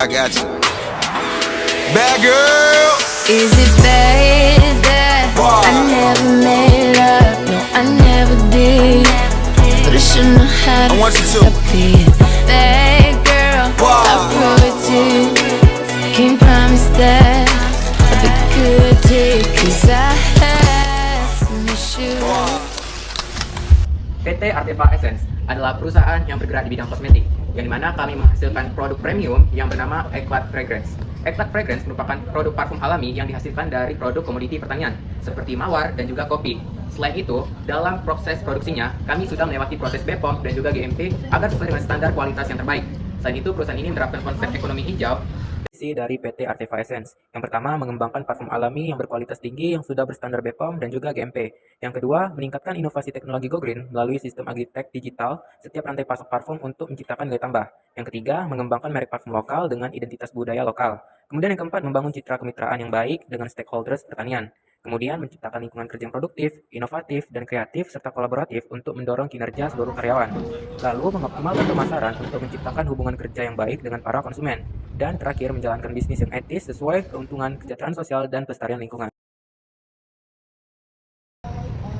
I got you. Bad girl. Is it bad that I never made love? No, I never did. But I should know how to I want you to. stop it. Bad girl, I'll prove it to you. Can't promise that I'll be good to you, 'cause I have some issues. PT Arteva Essence adalah perusahaan yang bergerak di bidang kosmetik, yang dimana kami menghasilkan produk premium yang bernama Eclat Fragrance. Eclat Fragrance merupakan produk parfum alami yang dihasilkan dari produk komoditi pertanian, seperti mawar dan juga kopi. Selain itu, dalam proses produksinya, kami sudah melewati proses BPOM dan juga GMP agar sesuai dengan standar kualitas yang terbaik. Selain itu, perusahaan ini menerapkan konsep ekonomi hijau dari PT Arteva Essence. Yang pertama, mengembangkan parfum alami yang berkualitas tinggi yang sudah berstandar BPOM dan juga GMP. Yang kedua, meningkatkan inovasi teknologi Go Green melalui sistem agritech digital setiap rantai pasok parfum untuk menciptakan nilai tambah. Yang ketiga, mengembangkan merek parfum lokal dengan identitas budaya lokal. Kemudian yang keempat, membangun citra kemitraan yang baik dengan stakeholders pertanian. Kemudian menciptakan lingkungan kerja yang produktif, inovatif, dan kreatif, serta kolaboratif untuk mendorong kinerja seluruh karyawan. Lalu mengoptimalkan pemasaran untuk menciptakan hubungan kerja yang baik dengan para konsumen. Dan terakhir, menjalankan bisnis yang etis sesuai keuntungan kesejahteraan sosial dan pelestarian lingkungan.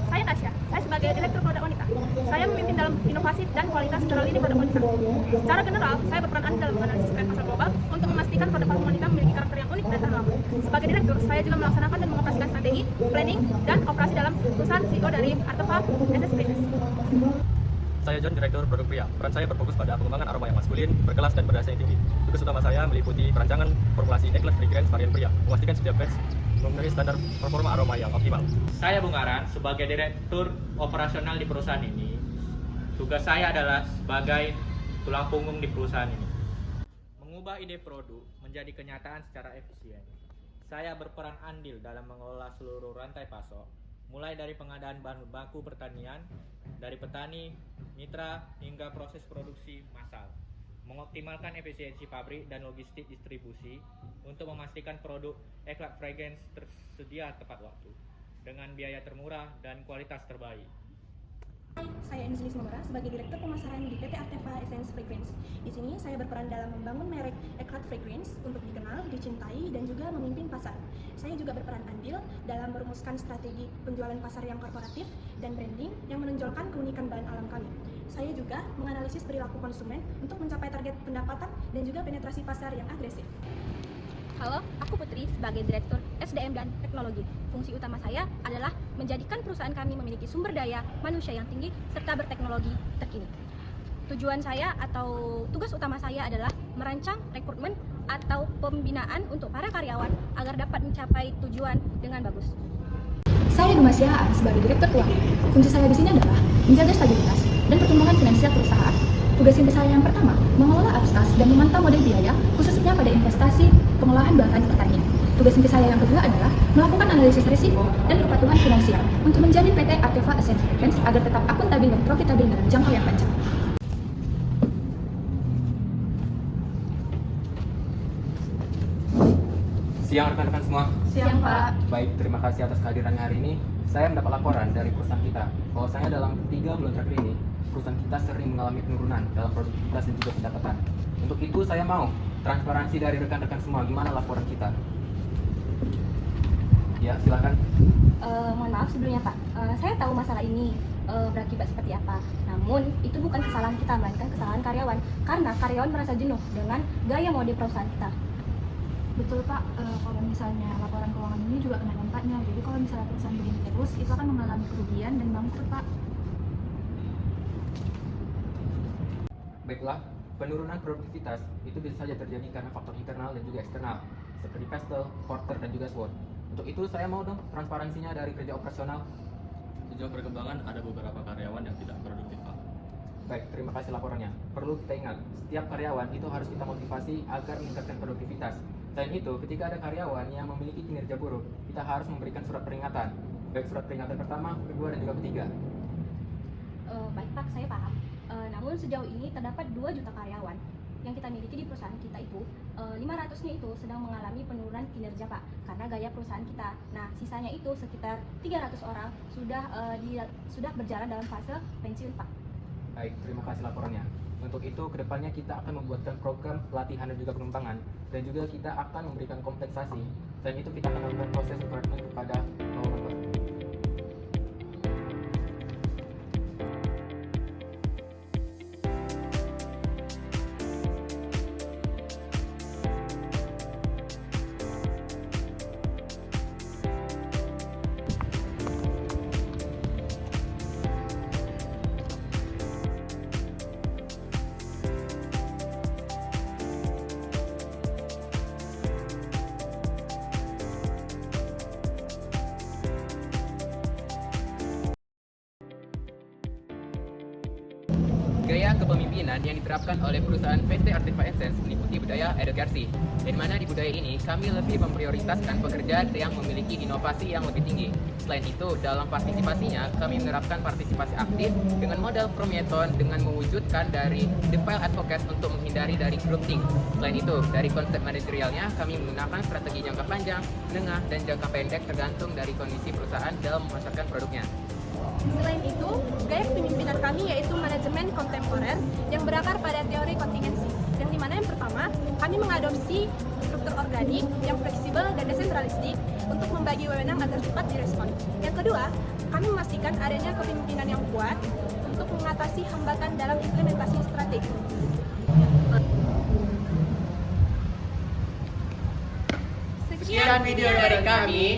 Saya Tasya, saya sebagai Direktur Produk Wanita. Saya memimpin dalam inovasi dan kualitas dalam lini produk wanita. Secara general, saya berperan andil dalam menganalisis tren pasar global untuk memastikan produk parfum wanita memiliki karakter yang unik dan tahan lama. Sebagai direktur, saya juga melaksanakan dan mengoperasikan strategi, planning, dan operasi dalam perusahaan CEO dari Arteva Essence Fragrance. Saya John, Direktur Produk Pria. Peran saya berfokus pada pengembangan aroma yang maskulin, berkelas, dan berdaya yang tinggi. Tugas utama saya meliputi perancangan formulasi Eclat Fragrance varian pria, memastikan setiap batch memenuhi standar performa aroma yang optimal. Saya Bung Aran, sebagai Direktur Operasional di perusahaan ini. Tugas saya adalah sebagai tulang punggung di perusahaan ini. Mengubah ide produk menjadi kenyataan secara efisien. Saya berperan andil dalam mengelola seluruh rantai pasok, mulai dari pengadaan bahan baku pertanian, dari petani, mitra, hingga proses produksi massal. Mengoptimalkan efisiensi pabrik dan logistik distribusi untuk memastikan produk Eclat Fragrance tersedia tepat waktu, dengan biaya termurah dan kualitas terbaik. Saya Enzilis Nomora sebagai Direktur Pemasaran di PT Arteva Essence Fragrance. Di sini saya berperan dalam membangun merek Eclat Fragrance untuk dikenal, dicintai, dan juga memimpin pasar. Saya juga berperan andil dalam merumuskan strategi penjualan pasar yang korporatif dan branding yang menonjolkan keunikan bahan alam kami. Saya juga menganalisis perilaku konsumen untuk mencapai target pendapatan dan juga penetrasi pasar yang agresif. Halo, aku Putri sebagai Direktur SDM dan Teknologi. Fungsi utama saya adalah menjadikan perusahaan kami memiliki sumber daya manusia yang tinggi serta berteknologi terkini. Tujuan saya atau tugas utama saya adalah merancang rekrutmen atau pembinaan untuk para karyawan agar dapat mencapai tujuan dengan bagus. Saya Dumasya Aan sebagai Direktur Keuangan. Fungsi saya di sini adalah menjaga stabilitas dan pertumbuhan finansial perusahaan. Tugas inti saya yang pertama, mengelola arus kas dan memantau model biaya, khususnya pada investasi pengolahan bahan pertanian. Tugas inti saya yang kedua adalah melakukan analisis risiko dan kepatuhan finansial untuk menjamin PT Arteva Essence Fragrance agar tetap akuntabel dan profitabil dalam jangka yang panjang. Siang rekan-rekan semua. Siang, Pak. Baik, terima kasih atas kehadirannya hari ini. Saya mendapat laporan dari perusahaan kita bahwasanya dalam 3 bulan terakhir ini, perusahaan kita sering mengalami penurunan dalam produktivitas dan juga pendapatan. Untuk itu saya mau transparansi dari rekan-rekan semua, gimana laporan kita? Ya, silakan. Mohon maaf sebelumnya Pak, saya tahu masalah ini berakibat seperti apa. Namun itu bukan kesalahan kita, melainkan kesalahan karyawan. Karena karyawan merasa jenuh dengan gaya mode perusahaan kita. Betul Pak, kalau misalnya laporan keuangan ini juga kena dampaknya. Jadi kalau misalnya perusahaan begini terus, itu akan mengalami kerugian dan bangkrut Pak. Baiklah, penurunan produktivitas itu bisa saja terjadi karena faktor internal dan juga eksternal, seperti Pestle, Porter, dan juga SWOT. Untuk itu saya mau dong transparansinya dari kerja operasional. Sejauh perkembangan ada beberapa karyawan yang tidak produktif, Pak. Baik, terima kasih laporannya. Perlu kita ingat, setiap karyawan itu harus kita motivasi agar meningkatkan produktivitas. Selain itu, ketika ada karyawan yang memiliki kinerja buruk, kita harus memberikan surat peringatan. Baik surat peringatan pertama, kedua, dan juga ketiga. Baik Pak, saya paham. Namun sejauh ini terdapat 2 juta karyawan yang kita miliki di perusahaan kita itu, 500-nya itu sedang mengalami penurunan kinerja Pak, karena gaya perusahaan kita. Nah, sisanya itu sekitar 300 orang sudah berjalan dalam fase pensiun Pak. Baik, terima kasih laporannya. Untuk itu, kedepannya kita akan membuatkan program pelatihan dan juga pengembangan, dan juga kita akan memberikan kompensasi. Selain itu, kita akan melakukan proses rekrutmen kepada lowongan. Gaya kepemimpinan yang diterapkan oleh perusahaan PT Arteva Essence meliputi budaya edukasi, di mana di budaya ini kami lebih memprioritaskan pekerja yang memiliki inovasi yang lebih tinggi. Selain itu, dalam partisipasinya, kami menerapkan partisipasi aktif dengan modal prometon dengan mewujudkan dari the file advocates untuk menghindari dari grouping. Selain itu, dari konsep manajerialnya, kami menggunakan strategi jangka panjang, menengah, dan jangka pendek tergantung dari kondisi perusahaan dalam memasarkan produknya. Selain itu, gaya kepemimpinan kami yaitu manajemen kontemporer yang berakar pada teori kontingensi. Yang dimana yang pertama, kami mengadopsi struktur organik yang fleksibel dan desentralistik untuk membagi wewenang agar cepat direspon. Yang kedua, kami memastikan adanya kepemimpinan yang kuat untuk mengatasi hambatan dalam implementasi strategi. Sekian video dari kami.